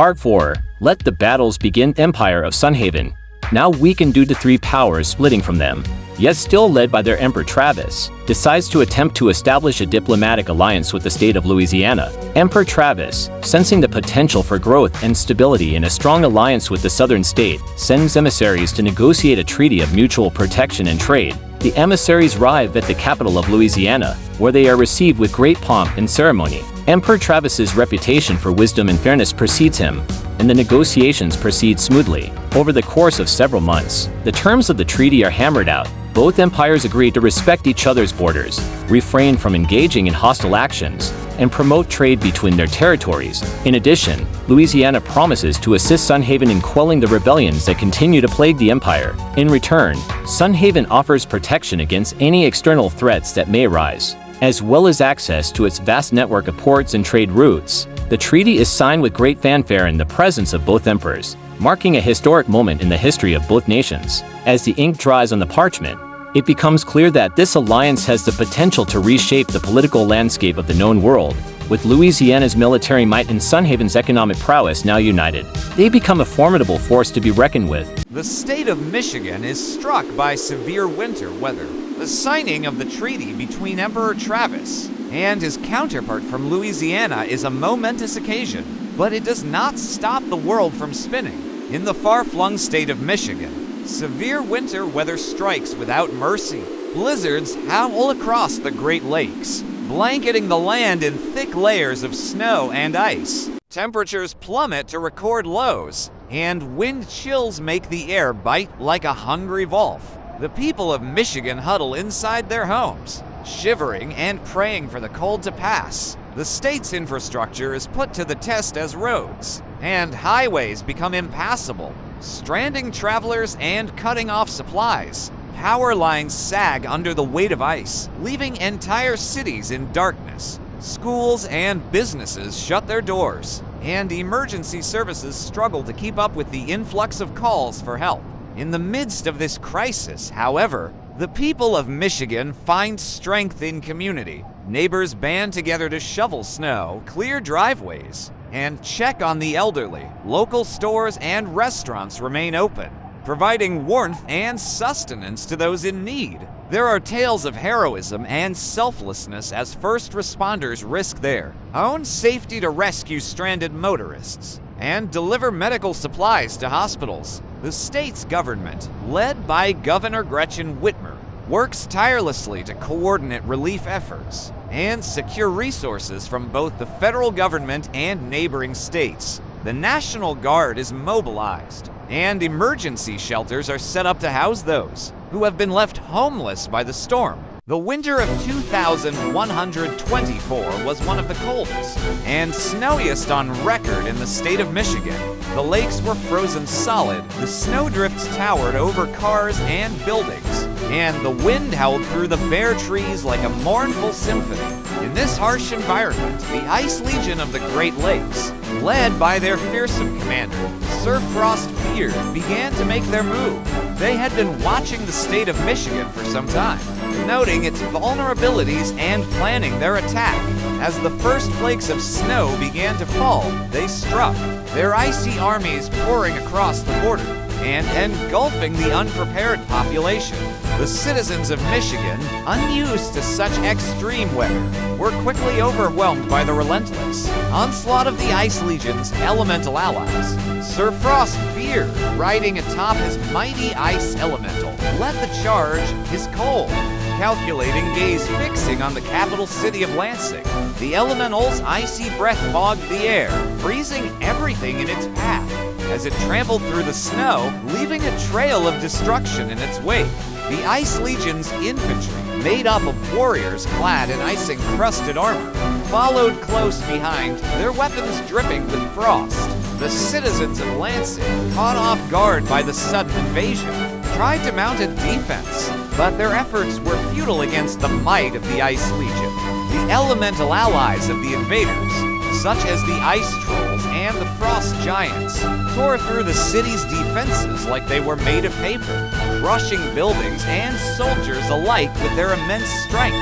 Part 4. Let the battles begin. Empire of Sunhaven. Now weakened due to three powers splitting from them, yet still led by their Emperor Travis, decides to attempt to establish a diplomatic alliance with the state of Louisiana. Emperor Travis, sensing the potential for growth and stability in a strong alliance with the southern state, sends emissaries to negotiate a treaty of mutual protection and trade. The emissaries arrive at the capital of Louisiana, where they are received with great pomp and ceremony. Emperor Travis's reputation for wisdom and fairness precedes him, and the negotiations proceed smoothly. Over the course of several months, the terms of the treaty are hammered out. Both empires agree to respect each other's borders, refrain from engaging in hostile actions, and promote trade between their territories. In addition, Louisiana promises to assist Sunhaven in quelling the rebellions that continue to plague the empire. In return, Sunhaven offers protection against any external threats that may arise, as well as access to its vast network of ports and trade routes. The treaty is signed with great fanfare in the presence of both emperors, marking a historic moment in the history of both nations. As the ink dries on the parchment, it becomes clear that this alliance has the potential to reshape the political landscape of the known world. With Louisiana's military might and Sunhaven's economic prowess now united, they become a formidable force to be reckoned with. The state of Michigan is struck by severe winter weather. The signing of the treaty between Emperor Travis and his counterpart from Louisiana is a momentous occasion, but it does not stop the world from spinning. In the far-flung state of Michigan, severe winter weather strikes without mercy. Blizzards howl across the Great Lakes, blanketing the land in thick layers of snow and ice. Temperatures plummet to record lows, and wind chills make the air bite like a hungry wolf. The people of Michigan huddle inside their homes, shivering and praying for the cold to pass. The state's infrastructure is put to the test as roads and highways become impassable, stranding travelers and cutting off supplies. Power lines sag under the weight of ice, leaving entire cities in darkness. Schools and businesses shut their doors, and emergency services struggle to keep up with the influx of calls for help. In the midst of this crisis, however, the people of Michigan find strength in community. Neighbors band together to shovel snow, clear driveways, and check on the elderly. Local stores and restaurants remain open, providing warmth and sustenance to those in need. There are tales of heroism and selflessness as first responders risk their own safety to rescue stranded motorists and deliver medical supplies to hospitals. The state's government, led by Governor Gretchen Whitmer, works tirelessly to coordinate relief efforts and secure resources from both the federal government and neighboring states. The National Guard is mobilized, and emergency shelters are set up to house those who have been left homeless by the storm. The winter of 2124 was one of the coldest and snowiest on record in the state of Michigan. The lakes were frozen solid, the snowdrifts towered over cars and buildings, and the wind howled through the bare trees like a mournful symphony. In this harsh environment, the Ice Legion of the Great Lakes, led by their fearsome commander, Sir Frost Beard, began to make their move. They had been watching the state of Michigan for some time, noting its vulnerabilities and planning their attack. As the first flakes of snow began to fall, they struck, their icy armies pouring across the border and engulfing the unprepared population. The citizens of Michigan, unused to such extreme weather, were quickly overwhelmed by the relentless onslaught of the Ice Legion's elemental allies. Sir Frost Beard, riding atop his mighty ice elemental, led the charge, his cold, calculating gaze fixing on the capital city of Lansing. The elemental's icy breath fogged the air, freezing everything in its path as it trampled through the snow, leaving a trail of destruction in its wake. The Ice Legion's infantry, made up of warriors clad in ice-encrusted armor, followed close behind, their weapons dripping with frost. The citizens of Lansing, caught off guard by the sudden invasion, tried to mount a defense, but their efforts were futile against the might of the Ice Legion. The elemental allies of the invaders, such as the Ice Trolls and the Frost Giants, tore through the city's defenses like they were made of paper, crushing buildings and soldiers alike with their immense strength.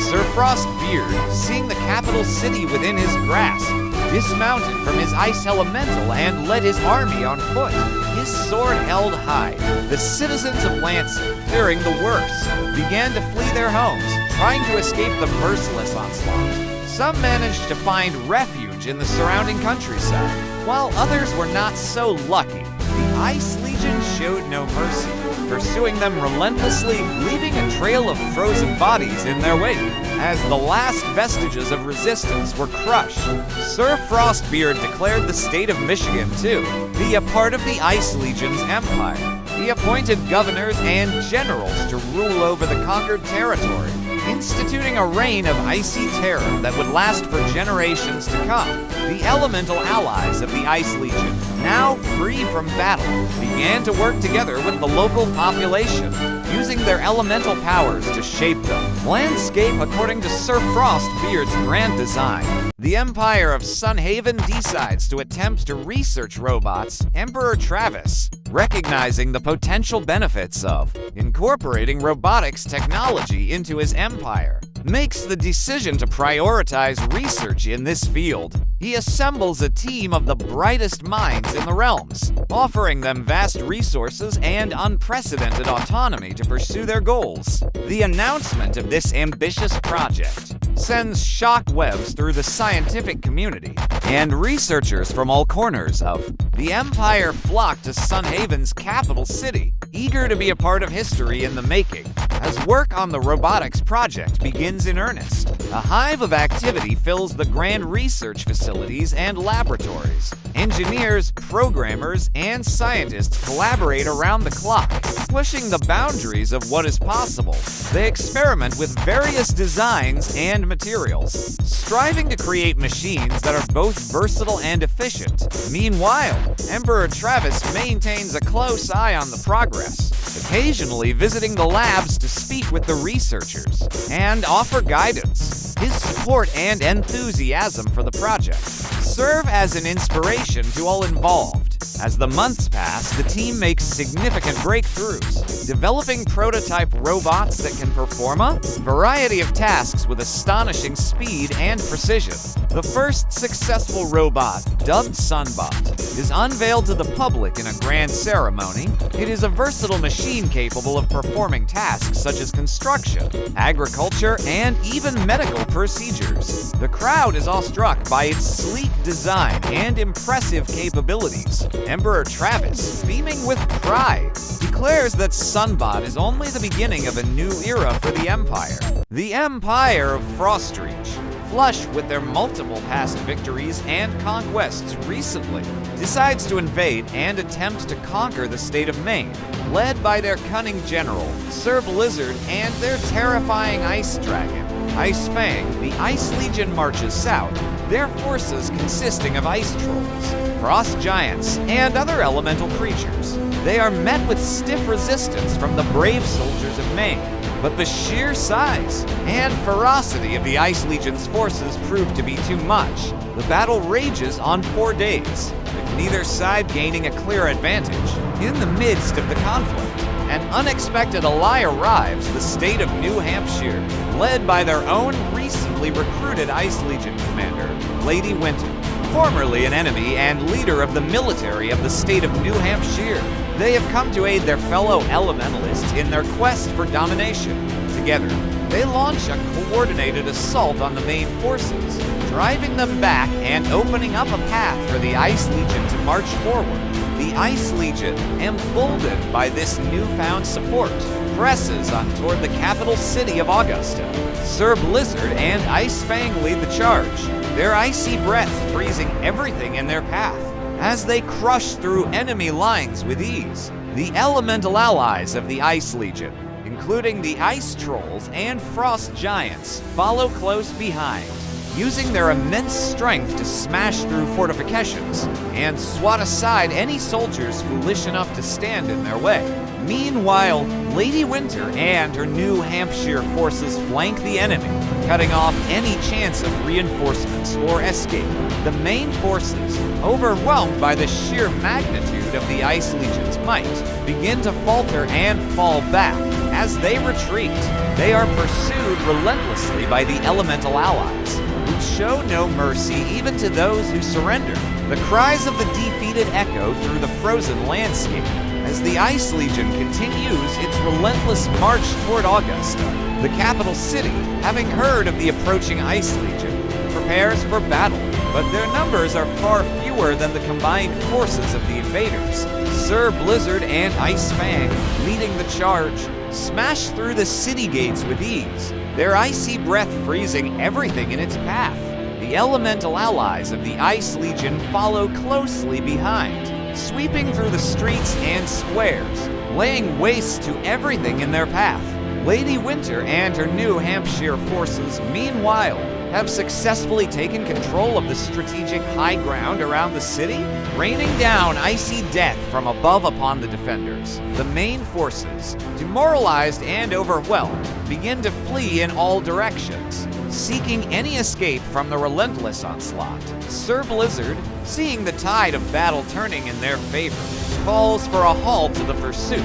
Sir Frost Beard, seeing the capital city within his grasp, dismounted from his ice elemental and led his army on foot, his sword held high. The citizens of Lansing, fearing the worst, began to flee their homes, trying to escape the merciless onslaught. Some managed to find refuge in the surrounding countryside, while others were not so lucky. The Ice Legion showed no mercy, pursuing them relentlessly, leaving a trail of frozen bodies in their wake. As the last vestiges of resistance were crushed, Sir Frostbeard declared the state of Michigan to be a part of the Ice Legion's empire. He appointed governors and generals to rule over the conquered territory, instituting a reign of icy terror that would last for generations to come. The elemental allies of the Ice Legion, now free from battle, began to work together with the local population, using their elemental powers to shape the landscape according to Sir Frostbeard's grand design. The Empire of Sunhaven decides to attempt to research robots. Emperor Travis, recognizing the potential benefits of incorporating robotics technology into his empire, makes the decision to prioritize research in this field. He assembles a team of the brightest minds in the realms, offering them vast resources and unprecedented autonomy to pursue their goals. The announcement of this ambitious project sends shockwaves through the scientific community, and researchers from all corners of the Empire flock to Sunhaven's capital city, eager to be a part of history in the making. As work on the robotics project begins in earnest, a hive of activity fills the grand research facilities and laboratories. Engineers, programmers, and scientists collaborate around the clock, pushing the boundaries of what is possible. They experiment with various designs and materials, striving to create machines that are both versatile and efficient. Meanwhile, Emperor Travis maintains a close eye on the progress, occasionally visiting the labs to speak with the researchers and offer guidance. His support and enthusiasm for the project serve as an inspiration to all involved. As the months pass, the team makes significant breakthroughs, developing prototype robots that can perform a variety of tasks with astonishing speed and precision. The first successful robot, dubbed Sunbot, is unveiled to the public in a grand ceremony. It is a versatile machine capable of performing tasks such as construction, agriculture, and even medical procedures. The crowd is awestruck by its sleek design and impressive capabilities. Emperor Travis, beaming with pride, declares that Sunbot is only the beginning of a new era for the Empire. The Empire of Frostreach, flush with their multiple past victories and conquests recently, decides to invade and attempt to conquer the state of Maine, led by their cunning general, Sir Blizzard, and their terrifying ice dragon, Ice Fang. The Ice Legion marches south, their forces consisting of ice trolls, frost giants, and other elemental creatures. They are met with stiff resistance from the brave soldiers of Maine, but the sheer size and ferocity of the Ice Legion's forces prove to be too much. The battle rages on 4 days, with neither side gaining a clear advantage. In the midst of the conflict, an unexpected ally arrives, the state of New Hampshire, led by their own recently recruited Ice Legion commander, Lady Winter, formerly an enemy and leader of the military of the state of New Hampshire. They have come to aid their fellow elementalists in their quest for domination. Together, they launch a coordinated assault on the main forces, driving them back and opening up a path for the Ice Legion to march forward. The Ice Legion, emboldened by this newfound support, presses on toward the capital city of Augusta. Sir Blizzard and Ice Fang lead the charge, their icy breath freezing everything in their path. As they crush through enemy lines with ease, the elemental allies of the Ice Legion, including the Ice Trolls and Frost Giants, follow close behind, using their immense strength to smash through fortifications and swat aside any soldiers foolish enough to stand in their way. Meanwhile, Lady Winter and her New Hampshire forces flank the enemy, cutting off any chance of reinforcements or escape. The main forces, overwhelmed by the sheer magnitude of the Ice Legion's might, begin to falter and fall back. As they retreat, they are pursued relentlessly by the elemental allies, who show no mercy even to those who surrender. The cries of the defeated echo through the frozen landscape as the Ice Legion continues its relentless march toward Augusta. The capital city, having heard of the approaching Ice Legion, prepares for battle, but their numbers are far fewer than the combined forces of the invaders. Sir Blizzard and Ice Fang, leading the charge, smash through the city gates with ease, their icy breath freezing everything in its path. The elemental allies of the Ice Legion follow closely behind, sweeping through the streets and squares, laying waste to everything in their path. Lady Winter and her New Hampshire forces, meanwhile, have successfully taken control of the strategic high ground around the city, raining down icy death from above upon the defenders. The main forces, demoralized and overwhelmed, begin to flee in all directions, seeking any escape from the relentless onslaught. Sir Blizzard, seeing the tide of battle turning in their favor, calls for a halt to the pursuit.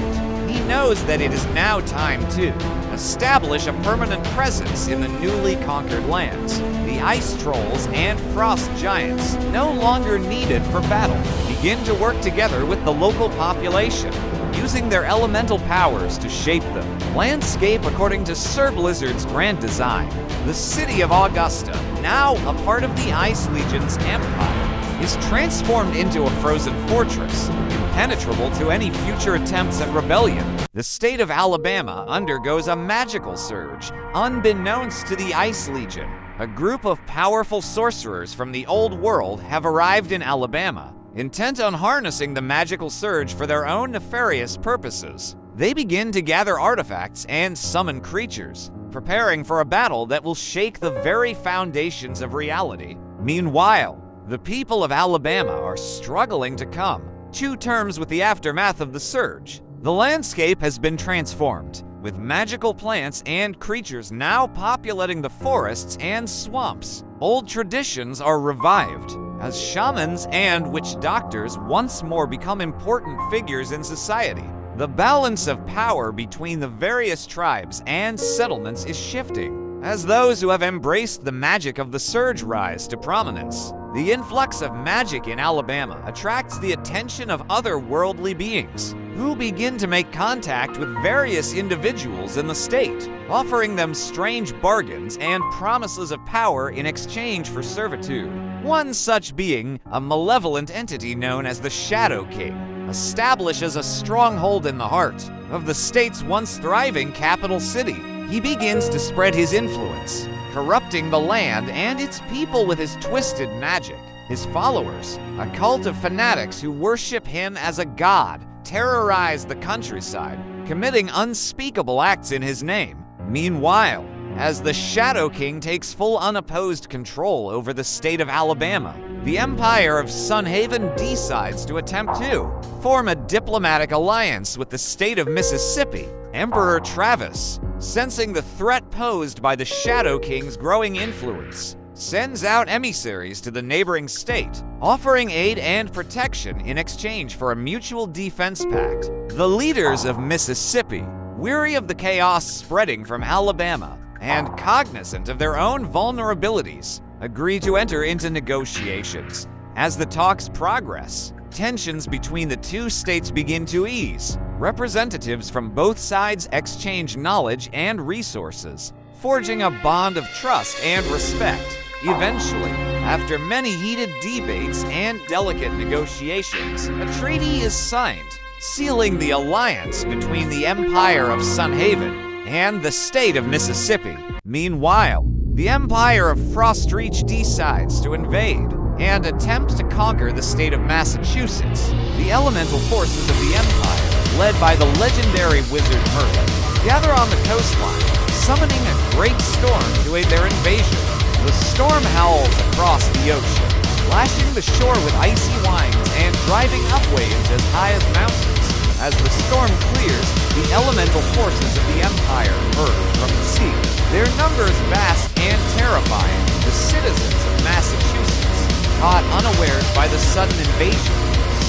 He knows that it is now time to establish a permanent presence in the newly conquered lands. The ice trolls and frost giants, no longer needed for battle, begin to work together with the local population, using their elemental powers to shape the landscape according to Sir Blizzard's grand design. The city of Augusta, now a part of the Ice Legion's empire, is transformed into a frozen fortress, impenetrable to any future attempts at rebellion. The state of Alabama undergoes a magical surge, unbeknownst to the Ice Legion. A group of powerful sorcerers from the old world have arrived in Alabama, intent on harnessing the magical surge for their own nefarious purposes. They begin to gather artifacts and summon creatures, preparing for a battle that will shake the very foundations of reality. Meanwhile, the people of Alabama are struggling to come to terms with the aftermath of the surge. The landscape has been transformed, with magical plants and creatures now populating the forests and swamps. Old traditions are revived, as shamans and witch doctors once more become important figures in society. The balance of power between the various tribes and settlements is shifting, as those who have embraced the magic of the surge rise to prominence. The influx of magic in Alabama attracts the attention of other worldly beings, who begin to make contact with various individuals in the state, offering them strange bargains and promises of power in exchange for servitude. One such being, a malevolent entity known as the Shadow King, establishes a stronghold in the heart of the state's once thriving capital city. He begins to spread his influence, corrupting the land and its people with his twisted magic. His followers, a cult of fanatics who worship him as a god, terrorize the countryside, committing unspeakable acts in his name. Meanwhile, as the Shadow King takes full unopposed control over the state of Alabama, the Empire of Sunhaven decides to attempt to form a diplomatic alliance with the state of Mississippi. Emperor Travis, sensing the threat posed by the Shadow King's growing influence, sends out emissaries to the neighboring state, offering aid and protection in exchange for a mutual defense pact. The leaders of Mississippi, weary of the chaos spreading from Alabama and cognizant of their own vulnerabilities, agree to enter into negotiations. As the talks progress, tensions between the two states begin to ease. Representatives from both sides exchange knowledge and resources, forging a bond of trust and respect. Eventually, after many heated debates and delicate negotiations, a treaty is signed, sealing the alliance between the Empire of Sunhaven and the state of Mississippi. Meanwhile, the Empire of Frostreach decides to invade and attempt to conquer the state of Massachusetts. The elemental forces of the Empire, led by the legendary wizard Merlin, gather on the coastline, summoning a great storm to aid their invasion. The storm howls across the ocean, lashing the shore with icy winds and driving up waves as high as mountains. As the storm clears, the elemental forces of the Empire emerge from the sea, their numbers vast and terrifying. The citizens of Massachusetts, caught unawares by the sudden invasion,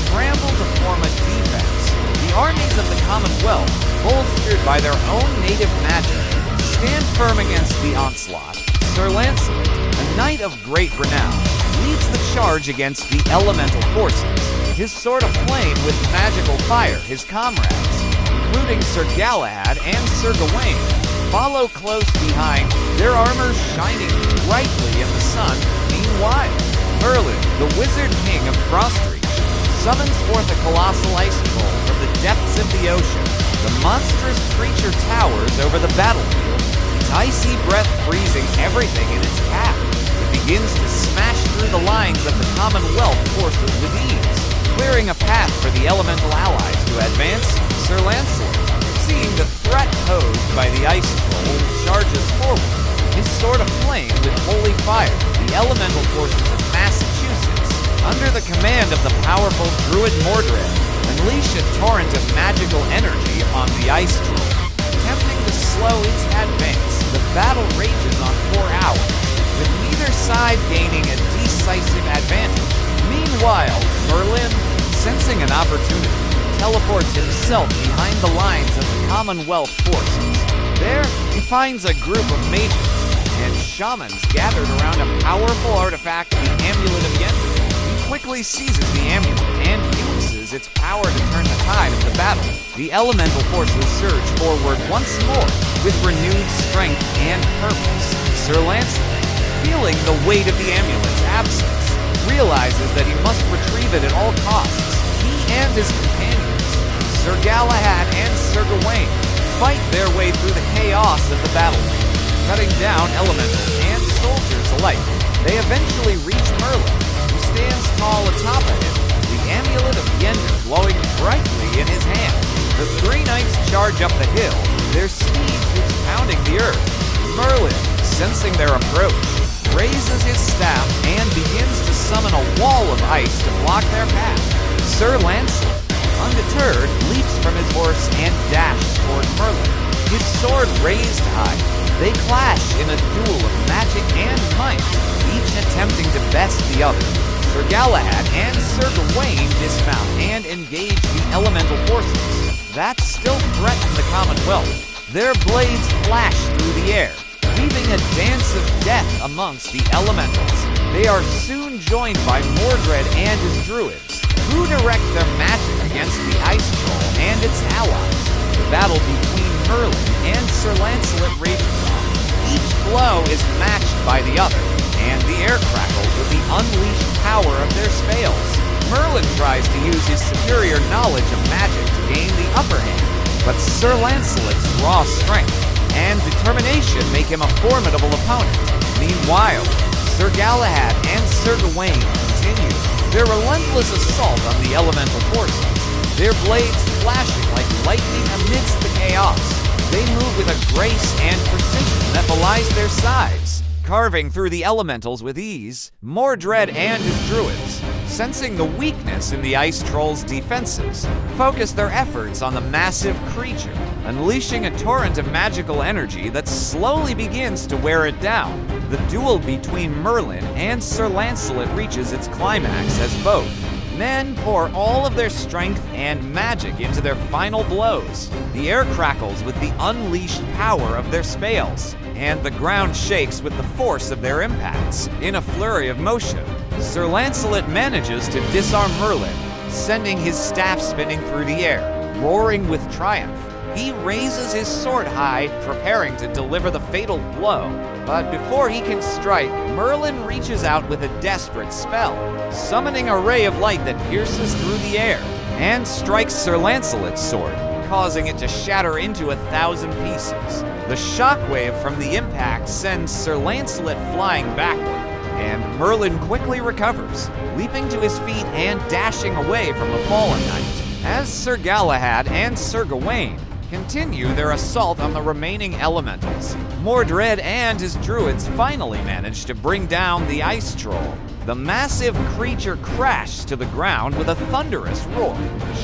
scramble to form a defense. The armies of the Commonwealth, bolstered by their own native magic, stand firm against the onslaught. Sir Lancelot, a knight of great renown, leads the charge against the elemental forces. His sword of flame with magical fire, his comrades, including Sir Galahad and Sir Gawain, follow close behind, their armor shining brightly in the sun. Meanwhile, Merlin, the wizard king of Frostreach, summons forth a colossal ice troll from the depths of the ocean. The monstrous creature towers over the battlefield, its icy breath freezing everything in its path. It begins to smash through the lines of the Commonwealth forces with ease, clearing a path for the elemental allies to advance. Sir Lancelot, seeing the threat posed by the ice troll, charges forward, his sword of flame with holy fire. The elemental forces of Massachusetts, under the command of the powerful druid Mordred, unleash a torrent of magical energy upon the ice troll. Attempting to slow its advance, the battle rages on for hours, with neither side gaining a decisive advantage. Meanwhile, Merlin, sensing an opportunity, teleports himself behind the lines of the Commonwealth forces. There, he finds a group of mages and shamans gathered around a powerful artifact, the Amulet of Yender. He quickly seizes the amulet and uses its power to turn the tide of the battle. The elemental forces surge forward once more with renewed strength and purpose. Sir Lancelot, feeling the weight of the amulet's absence, realizes that he must retrieve it at all costs. He and his companions, Sir Galahad and Sir Gawain, fight their way through the chaos of the battle, cutting down elementals and soldiers alike. They eventually reach Merlin, who stands tall atop of him, the Amulet of Yender glowing brightly in his hand. The three knights charge up the hill, their steeds pounding the earth. Merlin, sensing their approach, raises his staff and begins to summon a wall of ice to block their path. Sir Lancelot, undeterred, leaps from his horse and dashes toward Merlin, his sword raised high. They clash in a duel of magic and might, each attempting to best the other. Sir Galahad and Sir Gawain dismount and engage the elemental forces that still threaten the Commonwealth. Their blades flash through the air, weaving a dance of death amongst the elementals. They are soon joined by Mordred and his druids, who direct their magic against the ice troll and its allies. The battle between Merlin and Sir Lancelot rages on. Each blow is matched by the other, and the air crackles with the unleashed power of their spells. Merlin tries to use his superior knowledge of magic to gain the upper hand, but Sir Lancelot's raw strength and determination make him a formidable opponent. Meanwhile, Sir Galahad and Sir Gawain continue their relentless assault on the elemental forces, their blades flashing like lightning amidst the chaos. They move with a grace and precision that belies their size, carving through the elementals with ease. Mordred and his druids, sensing the weakness in the ice troll's defenses, focus their efforts on the massive creature, unleashing a torrent of magical energy that slowly begins to wear it down. The duel between Merlin and Sir Lancelot reaches its climax as both men pour all of their strength and magic into their final blows. The air crackles with the unleashed power of their spells, and the ground shakes with the force of their impacts. In a flurry of motion, Sir Lancelot manages to disarm Merlin, sending his staff spinning through the air. Roaring with triumph, he raises his sword high, preparing to deliver the fatal blow. But before he can strike, Merlin reaches out with a desperate spell, summoning a ray of light that pierces through the air and strikes Sir Lancelot's sword, causing it to shatter into 1,000 pieces. The shockwave from the impact sends Sir Lancelot flying backward, and Merlin quickly recovers, leaping to his feet and dashing away from the fallen knight. As Sir Galahad and Sir Gawain continue their assault on the remaining elementals, Mordred and his druids finally manage to bring down the ice troll. The massive creature crashed to the ground with a thunderous roar,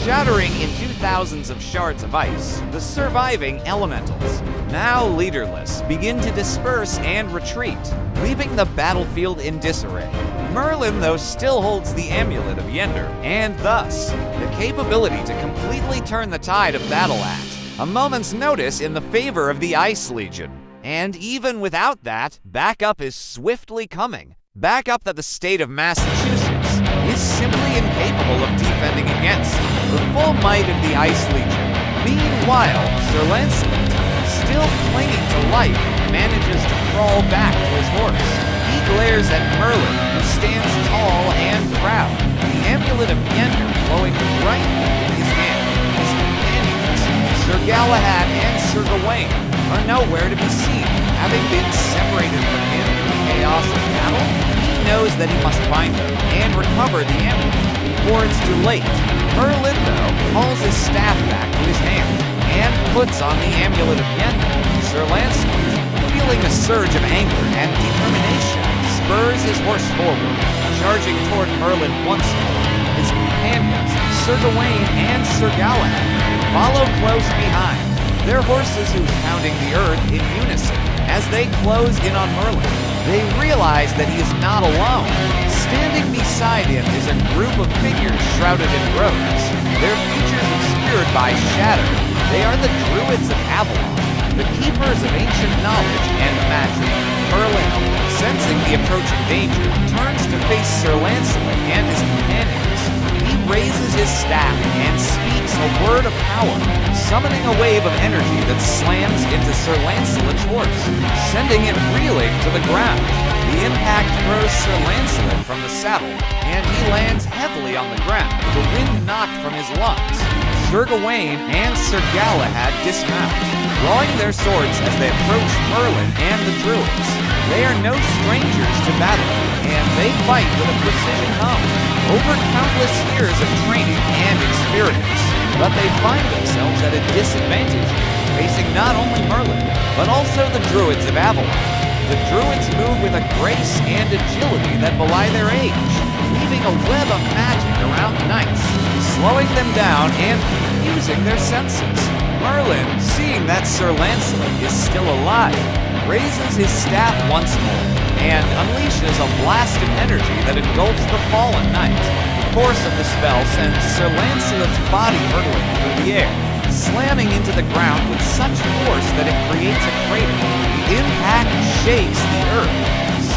shattering into thousands of shards of ice. The surviving elementals, now leaderless, begin to disperse and retreat, leaving the battlefield in disarray. Merlin, though, still holds the Amulet of Yender, and thus, the capability to completely turn the tide of battle at a moment's notice in the favor of the Ice Legion. And even without that, backup is swiftly coming. Backup that the state of Massachusetts is simply incapable of defending against the full might of the Ice Legion. Meanwhile, Sir Lancelot, still clinging to life, manages to crawl back to his horse. He glares at Merlin, who stands tall and proud, the amulet of Yender glowing brightly in his hand. His companions, Sir Galahad and Sir Gawain, are nowhere to be seen. Having been separated from him in the chaos of battle, he knows that he must find them and recover the amulet before it's too late. Merlin, though, calls his staff back to his hand and puts on the amulet of Yender. Sir Lancelot, feeling a surge of anger and determination, spurs his horse forward, charging toward Merlin once more. His companions, Sir Gawain and Sir Galahad, follow close behind, their horses who's pounding the earth in unison as they close in on Merlin. They realize that he is not alone. Standing beside him is a group of figures shrouded in robes, their features obscured by shadow. They are the Druids of Avalon, the keepers of ancient knowledge and magic. Merlin, sensing the approaching danger, turns to face Sir Lancelot and his companions. He raises his staff and speaks a word of power, summoning a wave of energy that slams into Sir Lancelot's horse, sending it reeling to the ground. The impact throws Sir Lancelot from the saddle, and he lands heavily on the ground, the wind knocked from his lungs. Sir Gawain and Sir Galahad dismount, drawing their swords as they approach Merlin and the Druids. They are no strangers to battle, and they fight with a precision honed over countless years of training and experience. But they find themselves at a disadvantage, facing not only Merlin, but also the Druids of Avalon. The Druids move with a grace and agility that belie their age, weaving a web of magic around the knights, slowing them down and confusing their senses. Merlin, seeing that Sir Lancelot is still alive, raises his staff once more and unleashes a blast of energy that engulfs the fallen knight. The force of the spell sends Sir Lancelot's body hurtling through the air, slamming into the ground with such force that it creates a crater. The impact shakes the earth,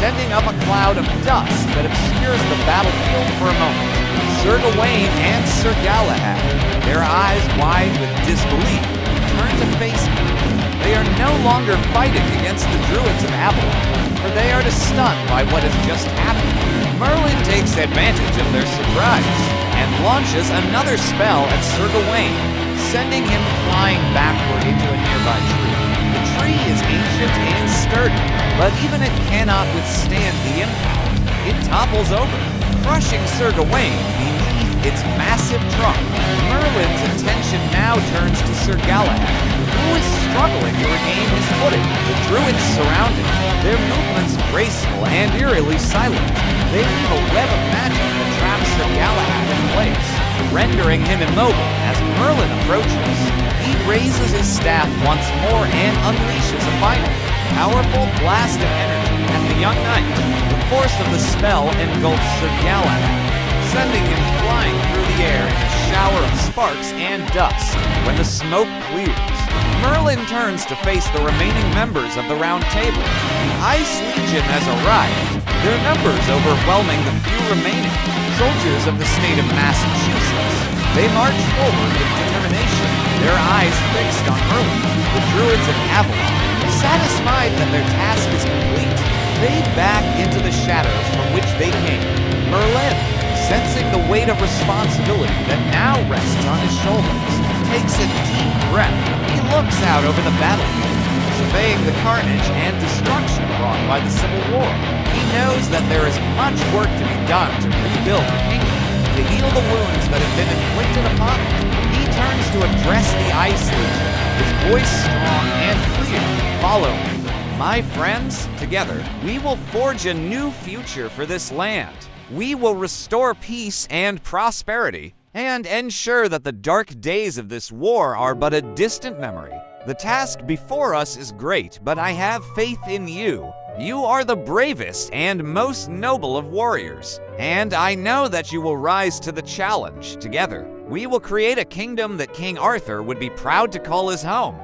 sending up a cloud of dust that obscures the battlefield for a moment. Sir Gawain and Sir Galahad, their eyes wide with disbelief, turn to face him. They are no longer fighting against the Druids of Avalon, for they are stunned by what has just happened. Merlin takes advantage of their surprise and launches another spell at Sir Gawain, sending him flying backward into a nearby tree. The tree is ancient and sturdy, but even it cannot withstand the impact. It topples over, crushing Sir Gawain beneath its massive trunk. Merlin's attention now turns to Sir Galahad, who is struggling to regain his footing. The Druids surround him, their movements graceful and eerily silent. They weave a web of magic that traps Sir Galahad in place, rendering him immobile as Merlin approaches. He raises his staff once more and unleashes a final, powerful blast of energy at the young knight. The force of the spell engulfs Sir Galahad, sending him flying through the air in a shower of sparks and dust. When the smoke clears, Merlin turns to face the remaining members of the Round Table. The Ice Legion has arrived, their numbers overwhelming the few remaining soldiers of the state of Massachusetts. They march forward with determination, their eyes fixed on Merlin. The Druids of Avalon, satisfied that their task is complete, fade back into the shadows from which they came. Merlin, sensing the weight of responsibility that now rests on his shoulders, takes a deep breath. He looks out over the battlefield, surveying the carnage and destruction wrought by the Civil War. He knows that there is much work to be done to rebuild the kingdom, to heal the wounds that have been inflicted upon it. He turns to address the Ice Legion, his voice strong and clear. Follow me. My friends, together, we will forge a new future for this land. We will restore peace and prosperity, and ensure that the dark days of this war are but a distant memory. The task before us is great, but I have faith in you. You are the bravest and most noble of warriors, and I know that you will rise to the challenge. Together, we will create a kingdom that King Arthur would be proud to call his home.